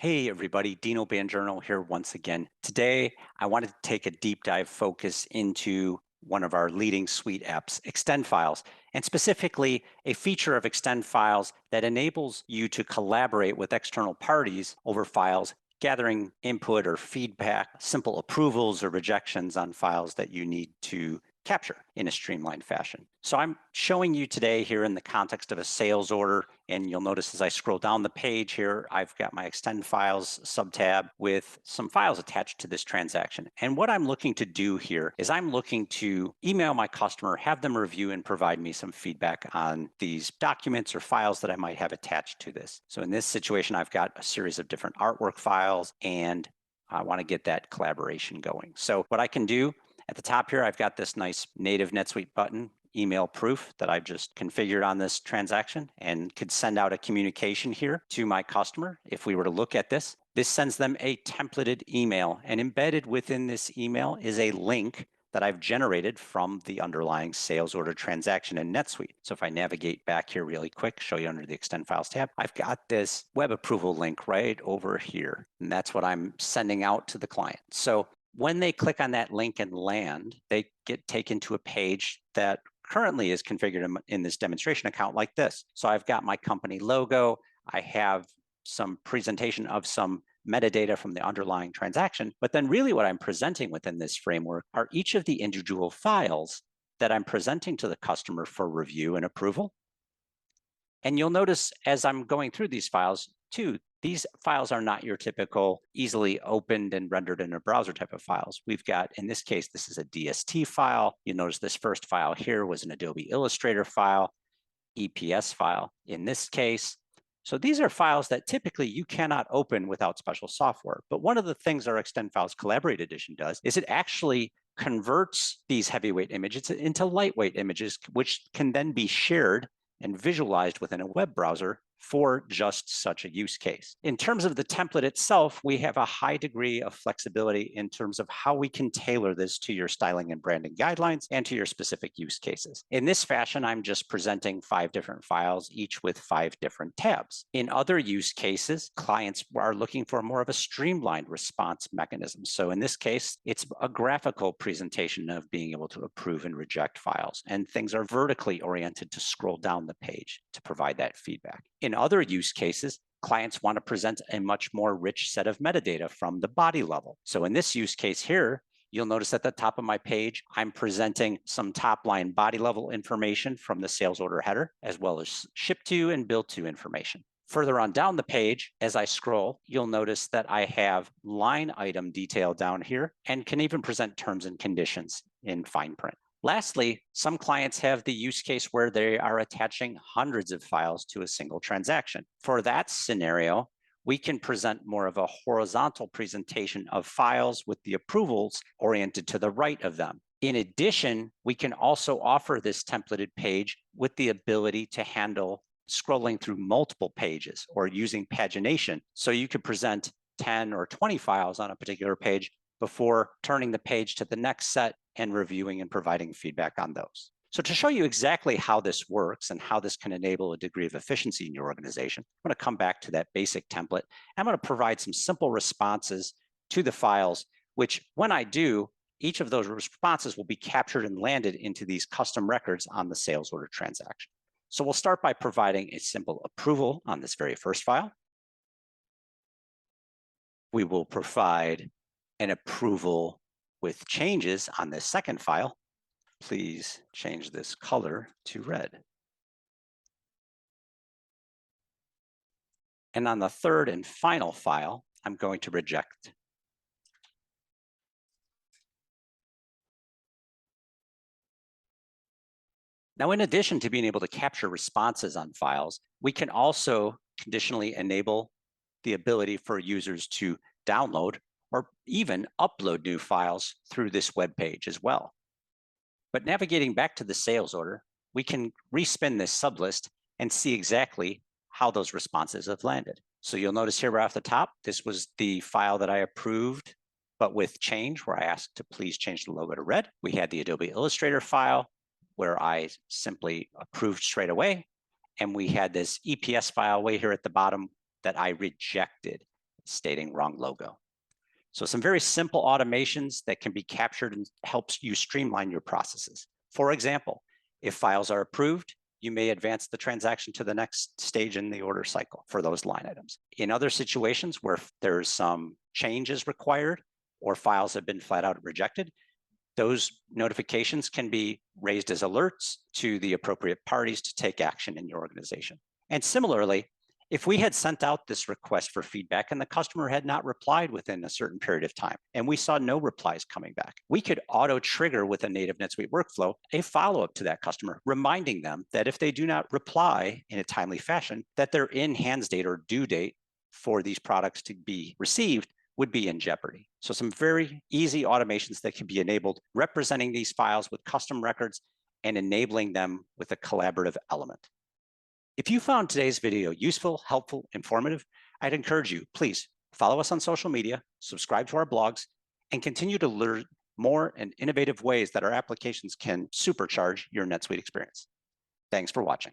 Hey everybody, Dino Banjournal here once again. Today, I wanted to take a deep dive focus into one of our leading suite apps, eXtendFiles, and specifically a feature of eXtendFiles that enables you to collaborate with external parties over files, gathering input or feedback, simple approvals or rejections on files that you need to capture in a streamlined fashion. So I'm showing you today here in the context of a sales order, and you'll notice as I scroll down the page here, I've got my eXtendFiles subtab with some files attached to this transaction. And what I'm looking to do here is I'm looking to email my customer, have them review and provide me some feedback on these documents or files that I might have attached to this. So in this situation, I've got a series of different artwork files, and I want to get that collaboration going. So what I can do at the top here, I've got this nice native NetSuite button, email proof, that I've just configured on this transaction and could send out a communication here to my customer. If we were to look at this, this sends them a templated email, and embedded within this email is a link that I've generated from the underlying sales order transaction in NetSuite. So if I navigate back here really quick, show you under the eXtendFiles tab, I've got this web approval link right over here, and that's what I'm sending out to the client. So when they click on that link and land, they get taken to a page that currently is configured in this demonstration account like this. So I've got my company logo. I have some presentation of some metadata from the underlying transaction. But then really what I'm presenting within this framework are each of the individual files that I'm presenting to the customer for review and approval. And you'll notice as I'm going through these files too, these files are not your typical easily opened and rendered in a browser type of files. We've got, in this case, this is a DST file. You notice this first file here was an Adobe Illustrator file, EPS file in this case. So these are files that typically you cannot open without special software. But one of the things our eXtendFiles Collaborate Edition does is it actually converts these heavyweight images into lightweight images, which can then be shared and visualized within a web browser for just such a use case. In terms of the template itself, we have a high degree of flexibility in terms of how we can tailor this to your styling and branding guidelines and to your specific use cases. In this fashion, I'm just presenting 5 different files, each with 5 different tabs. In other use cases, clients are looking for more of a streamlined response mechanism. So in this case, it's a graphical presentation of being able to approve and reject files, and things are vertically oriented to scroll down the page to provide that feedback. In other use cases, clients want to present a much more rich set of metadata from the body level. So in this use case here, you'll notice at the top of my page, I'm presenting some top line body level information from the sales order header, as well as ship to and bill to information. Further on down the page, as I scroll, you'll notice that I have line item detail down here and can even present terms and conditions in fine print. Lastly, some clients have the use case where they are attaching hundreds of files to a single transaction. For that scenario, we can present more of a horizontal presentation of files with the approvals oriented to the right of them. In addition, we can also offer this templated page with the ability to handle scrolling through multiple pages or using pagination. So you could present 10 or 20 files on a particular page before turning the page to the next set and reviewing and providing feedback on those. So to show you exactly how this works and how this can enable a degree of efficiency in your organization, I'm going to come back to that basic template. I'm going to provide some simple responses to the files, which when I do, each of those responses will be captured and landed into these custom records on the sales order transaction. So we'll start by providing a simple approval on this very first file. We will provide an approval with changes on this second file. Please change this color to red. And on the third and final file, I'm going to reject. Now, in addition to being able to capture responses on files, we can also conditionally enable the ability for users to download or even upload new files through this web page as well. But navigating back to the sales order, we can respin this sublist and see exactly how those responses have landed. So you'll notice here right off the top, this was the file that I approved, but with change, where I asked to please change the logo to red. We had the Adobe Illustrator file where I simply approved straight away. And we had this EPS file way here at the bottom that I rejected. stating wrong logo. So some very simple automations that can be captured and helps you streamline your processes. For example, if files are approved, you may advance the transaction to the next stage in the order cycle for those line items. In other situations where there's some changes required or files have been flat out rejected, those notifications can be raised as alerts to the appropriate parties to take action in your organization. And similarly, if we had sent out this request for feedback and the customer had not replied within a certain period of time, and we saw no replies coming back, we could auto-trigger with a native NetSuite workflow a follow-up to that customer, reminding them that if they do not reply in a timely fashion, that their in-hands date or due date for these products to be received would be in jeopardy. So some very easy automations that can be enabled, representing these files with custom records and enabling them with a collaborative element. If you found today's video useful, helpful, informative, I'd encourage you, please follow us on social media, subscribe to our blogs, and continue to learn more and innovative ways that our applications can supercharge your NetSuite experience. Thanks for watching.